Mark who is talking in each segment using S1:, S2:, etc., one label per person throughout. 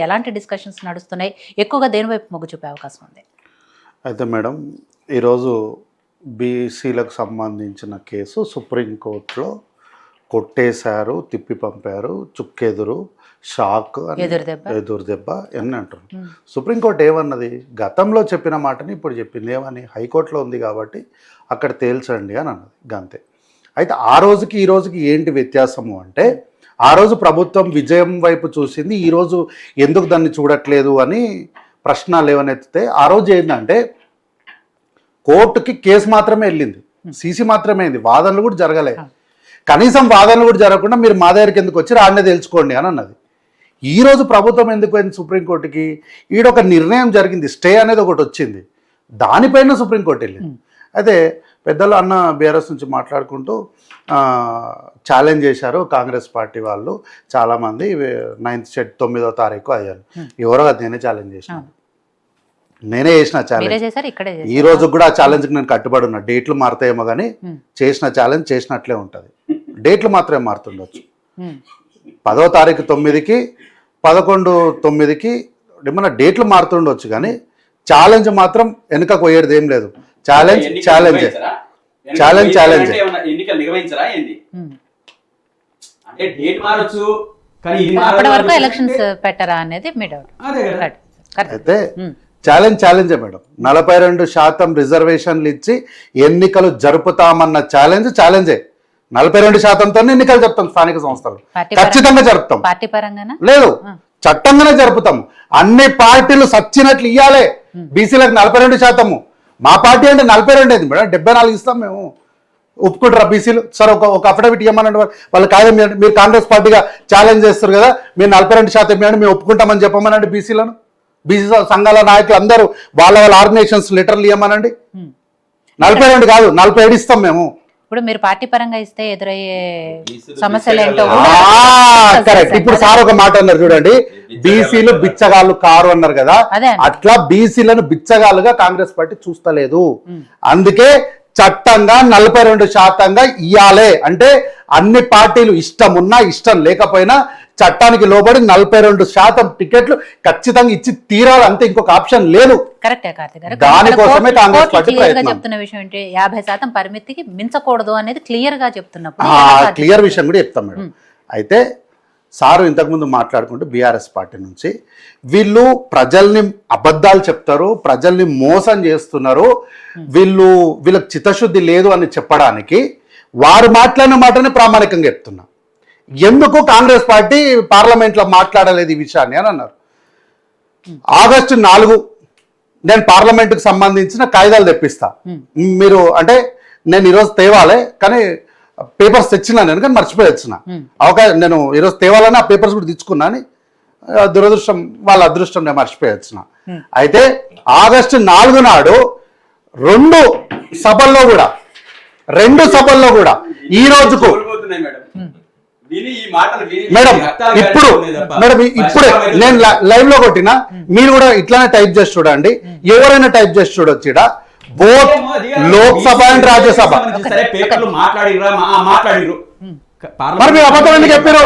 S1: ఎలాంటి డిస్కషన్స్ నడుస్తున్నాయి, ఎక్కువగా దేని వైపు మొగ్గు చూపే అవకాశం ఉంది?
S2: అయితే మేడం, ఈరోజు బీసీలకు సంబంధించిన కేసు సుప్రీంకోర్టులో కొట్టేశారు, తిప్పి పంపారు, చుక్కెదురు, షాక్, ఎదురు దెబ్బ అని అంటారు. సుప్రీంకోర్టు ఏమన్నది? గతంలో చెప్పిన మాటని ఇప్పుడు చెప్పింది. ఏమని? హైకోర్టులో ఉంది కాబట్టి అక్కడ తేల్చండి అని అన్నది, గంతే. అయితే ఆ రోజుకి ఈ రోజుకి ఏంటి వ్యత్యాసము అంటే, ఆ రోజు ప్రభుత్వం విజయం వైపు చూసింది, ఈరోజు ఎందుకు దాన్ని చూడట్లేదు అని ప్రశ్న లేవనెత్తితే, ఆ రోజు ఏంటంటే కోర్టుకి కేసు మాత్రమే వెళ్ళింది, సీసీ మాత్రమే అయింది, వాదనలు కూడా జరగలే. కనీసం వాదనలు కూడా జరగకుండా మీరు మా దగ్గరికి ఎందుకు వచ్చి ఆడనే తెలుసుకోండి అని అన్నది. ఈరోజు ప్రభుత్వం ఎందుకు అయింది సుప్రీంకోర్టుకి? ఈడొక నిర్ణయం జరిగింది, స్టే అనేది ఒకటి వచ్చింది, దానిపైన సుప్రీంకోర్టు వెళ్ళింది. అయితే పెద్దలు అన్న బీఆర్ఎస్ నుంచి మాట్లాడుకుంటూ ఛాలెంజ్ చేశారు కాంగ్రెస్ పార్టీ వాళ్ళు, చాలామంది 9వ తారీఖు అయ్యాను. ఎవరో అది నేనే ఛాలెంజ్ చేశాను, నేనే చేసిన ఛాలెంజ్. ఈ రోజు కూడా ఆ ఛాలెంజ్కి నేను కట్టుబడి ఉన్నా. డేట్లు మారుతాయేమో కానీ చేసిన ఛాలెంజ్ చేసినట్లే ఉంటుంది. డేట్లు మాత్రమే మారుతుండొచ్చు. 10వ తారీఖు 9కి 11/9కి ఏమన్నా డేట్లు మారుతుండొచ్చు, కానీ ఛాలెంజ్ మాత్రం వెనుకకు పోయేది ఏం లేదు. ఛాలెంజ్ ఛాలెంజ్ ఛాలెంజ్ ఛాలెంజ్
S3: ఎన్నికలు నిర్వహించరా ఏంది? అంటే డేట్ మారొచ్చు కానీ
S1: అప్పటి వరకు ఎలక్షన్స్ పెట్టరా అనేది మీ డౌట్.
S2: అయితే ఛాలెంజ్ ఛాలెంజే మేడం. 42% రిజర్వేషన్లు ఇచ్చి ఎన్నికలు జరుపుతామన్న ఛాలెంజే. 42%తో ఎన్నికలు జరుపుతాం. స్థానిక సంస్థలు ఖచ్చితంగా జరుపుతాం.
S1: పార్టీ పరంగానా?
S2: లేదు, చట్టంగానే జరుపుతాం. అన్ని పార్టీలు సచ్చినట్లు ఇయ్యాలే. బీసీలకు 42%. మా పార్టీ అంటే 42 అయింది మేడం, 74 ఇస్తాం మేము. ఒప్పుకుంటారా బీసీలు? సరే, ఒక అఫిడవిట్ ఇవ్వమనండి. వాళ్ళు కాదు, మీరు కాంగ్రెస్ పార్టీగా ఛాలెంజ్ చేస్తారు కదా, మీరు 42% ఇవ్వండి, మేము ఒప్పుకుంటామని చెప్పమనండి బీసీలను. బీసీ సంఘాల నాయకులు అందరూ వాళ్ళ ఆర్గనైజేషన్స్ లెటర్లు ఇవ్వమనండి. 42 కాదు, 47 ఇస్తాం మేము.
S1: ఇప్పుడు మీరు పార్టీ పరంగా ఇస్తే ఎదురయ్యే సమస్యలు ఏంటో
S2: కరెక్ట్. ఇప్పుడు సార్ ఒక మాట అన్నారు చూడండి, బీసీలు బిచ్చగాళ్ళు కారు అన్నారు కదా, అట్లా బీసీలను బిచ్చగాళ్ళుగా కాంగ్రెస్ పార్టీ చూస్తలేదు. అందుకే చట్టంగా 42% ఇయ్యాలే. అంటే అన్ని పార్టీలు ఇష్టం ఉన్నా ఇష్టం లేకపోయినా చట్టానికి లోబడి 42% టికెట్లు ఖచ్చితంగా ఇచ్చి తీరాలి, అంతే, ఇంకొక ఆప్షన్ లేదు.
S1: కరెక్టే కార్తీక్ గారు.
S2: దానికోసమే కాంగ్రెస్ పార్టీ
S1: చెప్తున్న విషయం ఏంటి, 50% పరిమితికి మించకూడదు అనేది క్లియర్ గా చెప్తున్నప్పుడు
S2: క్లియర్ విషయం కూడా చెప్తాం మేడం. అయితే సారు ఇంతకుముందు మాట్లాడుకుంటూ బీఆర్ఎస్ పార్టీ నుంచి ప్రజల్ని అబద్ధాలు చెప్తారు, ప్రజల్ని మోసం చేస్తున్నారు, వీళ్ళకి చిత్తశుద్ధి లేదు అని చెప్పడానికి వారు మాట్లాడిన మాటని ప్రామాణికంగా చెప్తున్నా. ఎందుకు కాంగ్రెస్ పార్టీ పార్లమెంట్లో మాట్లాడలేదు ఈ విషయాన్ని అని అన్నారు. ఆగస్టు 4 నేను పార్లమెంటుకు సంబంధించిన కాయిదాలు తెప్పిస్తా, మీరు అంటే నేను ఈరోజు తేవాలే కానీ పేపర్స్ తెచ్చినా, నేను కానీ మర్చిపోయి వచ్చిన అవకాశం, నేను ఈరోజు తేవాలని ఆ పేపర్స్ కూడా తెచ్చుకున్నా అని దురదృష్టం, వాళ్ళ అదృష్టం, నేను మర్చిపోయి వచ్చిన. అయితే ఆగస్టు 4 నాడు 2 సభల్లో కూడా ఈ రోజుకు మేడం ఇప్పుడే నేను లైవ్ లో కొట్టినా, మీరు కూడా ఇట్లానే టైప్ చేసి చూడండి, ఎవరైనా టైప్ చేసి చూడొచ్చు. ఇక్కడ బోత్ లోక్సభ అండ్ రాజ్యసభ. మరి మీరు అబద్ధం ఎందుకు చెప్పారు?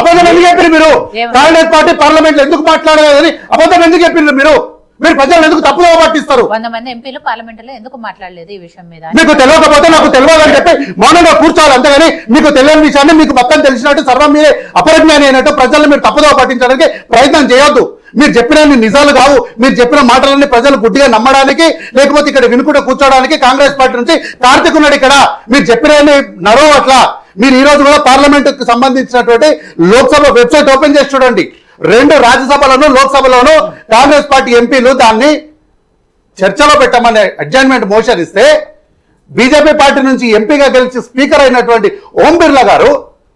S2: అబద్ధం ఎందుకు చెప్పారు మీరు? కాంగ్రెస్ పార్టీ పార్లమెంట్ లో ఎందుకు మాట్లాడలేదని అబద్ధం ఎందుకు చెప్పారు మీరు? మీరు ప్రజలను ఎందుకు తప్పుగా పట్టిస్తారు?
S1: 100 మంది ఎంపీలు పార్లమెంట్ లో ఎందుకు మాట్లాడలేదు ఈ విషయం మీద?
S2: మీకు తెలియకపోతే నాకు తెలియాలని చెప్పి మౌనంగా కూర్చోవాలి, అంతేగాని మీకు తెలియని విషయాన్ని మీకు మొత్తం తెలిసినట్టు సర్వం మీరే అపరిజ్ఞాని అయినట్టు ప్రజలను మీరు తప్పుగా పట్టించడానికి ప్రయత్నం చేయొద్దు. మీరు చెప్పిన నిజాలు కావు, మీరు చెప్పిన మాటలన్నీ ప్రజలు గుడ్డిగా నమ్మడానికి, లేకపోతే ఇక్కడ వినుకుంటూ కూర్చోడానికి కాంగ్రెస్ పార్టీ నుంచి కార్తీక్ ఉన్నాడు ఇక్కడ. మీరు చెప్పిన నడవ అట్లా. మీరు ఈ రోజు కూడా పార్లమెంటుకు సంబంధించినటువంటి లోక్సభ వెబ్సైట్ ఓపెన్ చేసి చూడండి. 2 రాజ్యసభలోను లోక్సభలోను కాంగ్రెస్ పార్టీ ఎంపీలు దాన్ని చర్చలో పెట్టమని అడ్జైన్మెంట్ మోషన్ ఇస్తే, బీజేపీ పార్టీ నుంచి ఎంపీగా గెలిచి స్పీకర్ అయినటువంటి ఓం బిర్లా గారు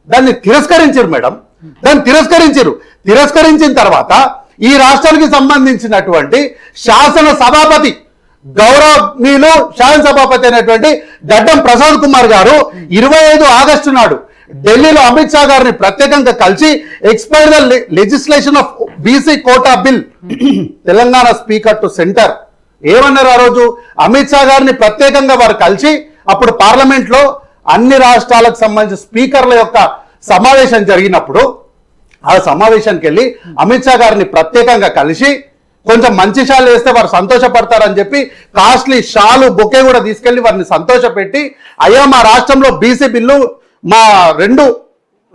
S2: దాన్ని తిరస్కరించారు మేడం. తిరస్కరించిన తర్వాత ఈ రాష్ట్రానికి సంబంధించినటువంటి శాసన సభాపతి, గౌరవనీయులు శాసనసభాపతి అయినటువంటి గడ్డం ప్రసాద్ కుమార్ గారు 25 ఆగస్టు నాడు ఢిల్లీలో అమిత్ షా గారిని ప్రత్యేకంగా కలిసి expire the legislation of BC quota bill Telangana speaker to centre ఏమన్నారు? ఆ రోజు అమిత్ షా గారిని ప్రత్యేకంగా వారు కలిసి అప్పుడు పార్లమెంట్లో అన్ని రాష్ట్రాలకు సంబంధించిన స్పీకర్ల యొక్క సమావేశం జరిగినప్పుడు ఆ సమావేశానికి వెళ్ళి అమిత్ షా గారిని ప్రత్యేకంగా కలిసి కొంచెం మంచి షాలు వేస్తే వారు సంతోషపడతారని చెప్పి కాస్ట్లీ షాలు బొకే కూడా తీసుకెళ్లి వారిని సంతోషపెట్టి అయ్యా మా రాష్ట్రంలో బీసీ బిల్లు మా 2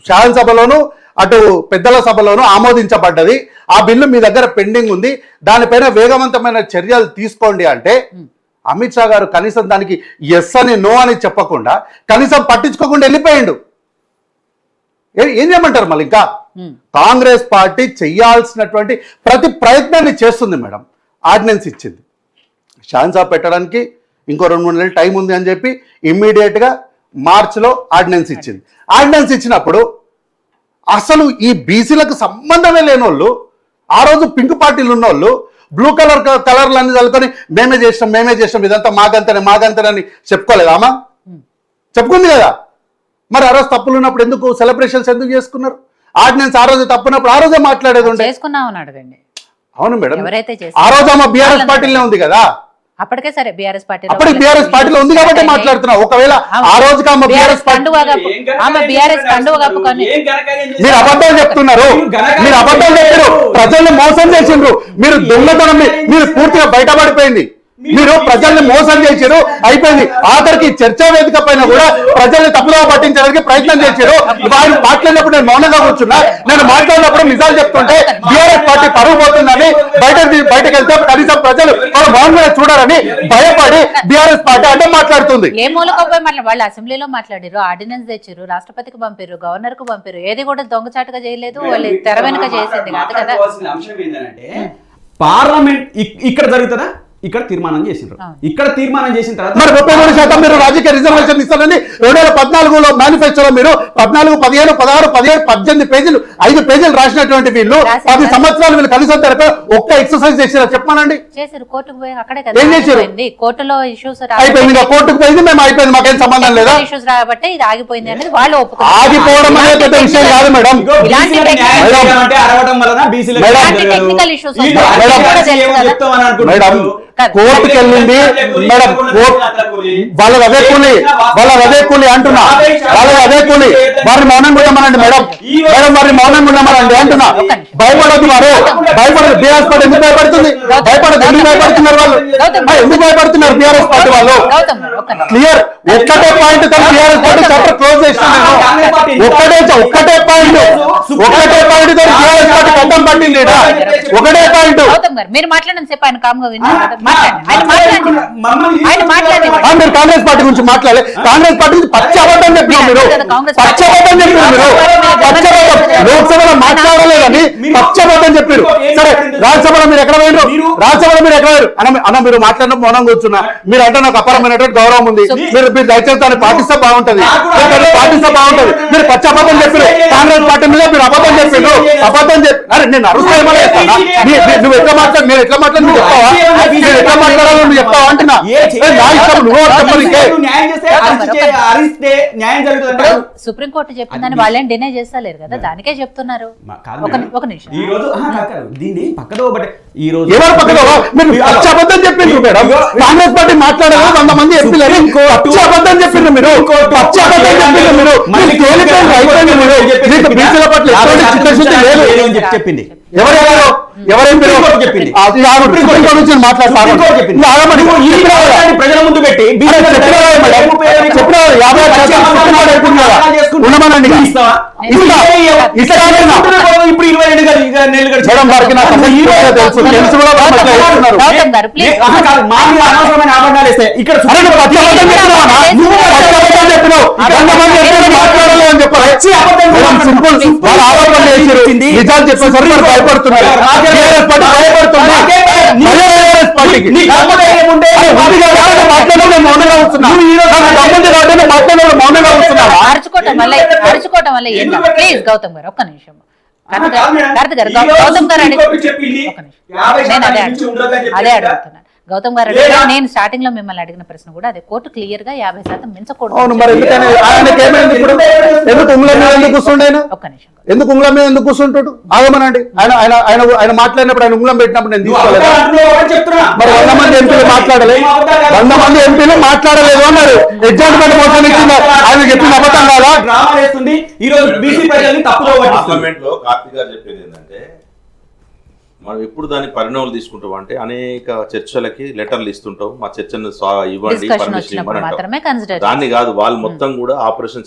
S2: శాసనసభలోను అటు పెద్దల సభలోను ఆమోదించబడ్డది, ఆ బిల్లు మీ దగ్గర పెండింగ్ ఉంది, దానిపైన వేగవంతమైన చర్యలు తీసుకోండి అంటే అమిత్ షా గారు కనీసం దానికి ఎస్ అని నో అని చెప్పకుండా కనీసం పట్టించుకోకుండా వెళ్ళిపోయిండు. ఏం చేయమంటారు మళ్ళీ? ఇంకా కాంగ్రెస్ పార్టీ చెయ్యాల్సినటువంటి ప్రతి ప్రయత్నాన్ని చేస్తుంది మేడం. ఆర్డినెన్స్ ఇచ్చింది, శాసనసభ పెట్టడానికి ఇంకో 2-3 నెలలు టైం ఉంది అని చెప్పి ఇమ్మీడియట్గా మార్చిలో ఆర్డినెన్స్ ఇచ్చింది. ఆర్డినెన్స్ ఇచ్చినప్పుడు అసలు ఈ బీసీలకు సంబంధమే లేని వాళ్ళు, ఆ రోజు పింక్ పార్టీలు ఉన్నోళ్ళు బ్లూ కలర్లు అన్ని చల్లుకొని మేమే చేసినాం ఇదంతా మాగంతనని చెప్పుకోలేదు ఆమా? చెప్పుకుంది కదా. మరి ఆ రోజు తప్పులు ఉన్నప్పుడు ఎందుకు సెలబ్రేషన్స్ ఎందుకు చేసుకున్నారు? ఆర్డినెన్స్ ఆ రోజు తప్పున్నప్పుడు ఆ రోజే మాట్లాడేది ఉండే. అవును మేడం, ఆ రోజు ఆమె బీఆర్ఎస్ పార్టీలోనే ఉంది కదా.
S1: అప్పటికే సరే బీఆర్ఎస్
S2: పార్టీలో ఉంది కాబట్టి మాట్లాడుతున్నా. ఒకవేళ ఆ రోజు
S1: బీఆర్ఎస్ కండువ కప్పుకొని
S2: మీరు అబద్ధాలు చెప్తున్నారు, ప్రజల్ని మోసం చేసిండ్రు, మీరు దొంగతనం మీరు పూర్తిగా బయటపడిపోయింది. మీరు ప్రజల్ని మోసం చేశారు, అయిపోయింది. ఆఖరికి చర్చా వేదిక పైన కూడా ప్రజల్ని తప్పుగా పట్టించడానికి ప్రయత్నం చేశారు. వారు మాట్లాడినప్పుడు నేను మౌనంగా కూర్చున్నా, నేను మాట్లాడినప్పుడు నిజాలు చెప్తుంటే బీఆర్ఎస్ పార్టీ పరువు పోతుందని బయటకు వెళ్తే కనీసం ప్రజలు మౌనంగా చూడాలని భయపడి బీఆర్ఎస్ పార్టీ అంటే మాట్లాడుతుంది.
S1: ఏ మూలకపోయి వాళ్ళు అసెంబ్లీలో మాట్లాడారు, ఆర్డినెన్స్ తెచ్చారు, రాష్ట్రపతికి పంపారు, గవర్నర్ కు పంపారు, ఏది కూడా దొంగచాటుగా చేయలేదు, వాళ్ళు తెర వెనుక చేసింది కాదు కదా.
S3: పార్లమెంట్ ఇక్కడ జరుగుతుందా? ఇక్కడ తీర్మానం చేసిండ్రు. ఇక్కడ తీర్మానం చేసిన తర్వాత
S2: మరి 33% మీరు రాజకీయ రిజర్వేషన్ ఇస్తారని 2014లో మేనిఫెస్టోలో మీరు 14, 15, 16, 17, 18 పేజీలు 5 పేజీలు రాసినటువంటి వీళ్ళు 10 సంవత్సరాలు వీళ్ళు కనీసం తెరపై ఒక్క ఎక్సర్సైజ్ చేసారా చెప్పానండి?
S1: చేశారు, కోర్టుకు పోయి అక్కడే
S2: ఏం చేశారు?
S1: కోర్టులో ఇష్యూస్
S2: అయిపోయింది, ఇంకా కోర్టుకు పోయింది, మేము అయిపోయింది, మాకేం సంబంధం లేదా?
S1: ఇష్యూస్ రాబట్టే ఇది ఆగిపోయింది అనేది వాళ్ళు ఒప్పుకున్నారు.
S2: ఆగిపోవడం అనేది పెద్ద విషయం కాదు మేడం.
S1: టెక్నికల్ ఇష్యూస్
S2: మేడం కోర్టుకి వెళ్ళింది మేడం, వాళ్ళది అదే కూలి అంటున్నా, వాళ్ళది అదే కూలి. వారిని మౌనంగా ఉండమనండి మేడం, వారిని మౌనంగా ఉండమనండి అంటున్నా. భయపడద్దు, భయపడదు. బీఆర్ఎస్ పార్టీ ఎందుకు భయపడుతుంది? భయపడదు. ఎందుకు భయపడుతున్నారు వాళ్ళు? ఎందుకు భయపడుతున్నారు బీఆర్ఎస్ పార్టీ వాళ్ళు? క్లియర్ ఒక్కటే point BRS party chapter close చేస్తున్నాను. ఒక్కటే పాయింట్ బీఆర్ఎస్ పార్టీ కట్టం పట్టింది. ఒకటే పాయింట్.
S1: మీరు మాట్లాడండి సేపు ఆయన కామ్గా
S2: మీరు కాంగ్రెస్ పార్టీ గురించి మాట్లాడాలి. కాంగ్రెస్ పార్టీ గురించి పచ్చి అబద్ధం చెప్పినారు మీరు. లోక్సభలో మాట్లాడలేదని పచ్చి అబద్ధం చెప్పారు. సరే, రాజ్యసభలో మీరు ఎక్కడ పోయినారు? అన్న మీరు మాట్లాడిన మౌనం కూర్చున్నా. మీరు అంటే నాకు అపరమైనటువంటి గౌరవం ఉంది. మీరు దయచేసి దాన్ని పాటిస్తే బాగుంటది. మీరు పచ్చి అబద్ధం చెప్పారు. కాంగ్రెస్ పార్టీ మీద మీరు అబద్ధం చెప్పారు. అరే నేను అరుస్తామో నువ్వు ఎట్లా మాట్లాడు, నేను ఎట్లా మాట్లాడు నువ్వు చెప్తావా? నేను ఎట్లా మాట్లాడాలో నువ్వు చెప్తావా అంటున్నా.
S1: సుప్రీంకోర్టు చెప్పిందని వాళ్ళేం డినై చేస్తలేరు కదా, దానికే చెప్తున్నారు. ఒక నిమిషం,
S3: ఈ రోజు దీన్ని పక్కదో ఈ రోజు
S2: ఎవరు పక్కదో మీరు పచ్చి అబద్ధం చెప్పిండ్రు మేడం. కాంగ్రెస్ పార్టీ మాట్లాడారు 100 మంది ఎంపీలని పచ్చి అబద్ధం చెప్పిండ్రు మీరు. పచ్చి అబద్ధం చెప్పిండ్రు మీరు. బీసీల పట్ల ఎటువంటి చిత్తశుద్ధి లేదు
S3: చెప్పింది.
S2: చెప్పింది
S3: ప్రజల ముందు పెట్టి ఇప్పుడు 22 నెలలు అనవసరమైన ఆభరణాలు వేస్తే ఇక్కడ
S2: నిజాలు చెప్పేసరికి భయపడుతున్నారు.
S1: అరుచుకోవటం వల్ల ప్లీజ్ గౌతమ్ గారు ఒక్క నిమిషం. గౌతమ్ గారు అదే అడుగుతున్నాను. గౌతమ్ గారు అడిగారు, నేను స్టార్టింగ్ లో మిమ్మల్ని అడిగిన ప్రశ్న కూడా అదే, కోర్టు క్లియర్ గా 50% మించకూడదు.
S2: అవును, మరి ఎందుకని ఆయనకి ఏమైంది ఇప్పుడు? ఎందుకు ఉంగుల మీద ఎందుకు కూర్చుండే ఆయన?
S1: ఒక్క నిమిషం.
S2: ఎందుకు ఉంగుల మీద ఎందుకు కూర్చుంటాడు? ఆగమనండి. ఆయన ఆయన ఆయన ఆయన మాట్లాడినప్పుడు ఆయన ఉంగులం పెట్టినప్పుడు నేను తీసుకోలేదు. మరి 100 మంది ఎంపీలు మాట్లాడలేదు, 100 మంది ఎంపీలు మాట్లాడలేదు అన్నారు. ఎగ్జామ్మెంట్ మోసం ఇచ్చింది ఆయన చెప్పింది అబద్ధం కాదా?
S3: డ్రామా చేస్తుంది ఈ రోజు బీసీ ప్రజల్ని తప్పులో పట్టిస్తుంది.
S4: పార్లమెంట్ లో కార్తీక్ గారు చెప్పేది ఏంటంటే, మనం ఎప్పుడు దాని పరిణామాలు తీసుకుంటాం అంటే అనేక చర్చలకి లెటర్లు ఇస్తుంటాం, మా చర్చను ఇవ్వండి,
S1: డిస్కషన్
S4: పర్మిషన్
S1: వచ్చినప్పుడు
S4: ఇవ్వని అంటాం.
S1: మాత్రమే కన్సిడర్
S4: దాన్ని కాదు, వాళ్ళు మొత్తం కూడా ఆపరేషన్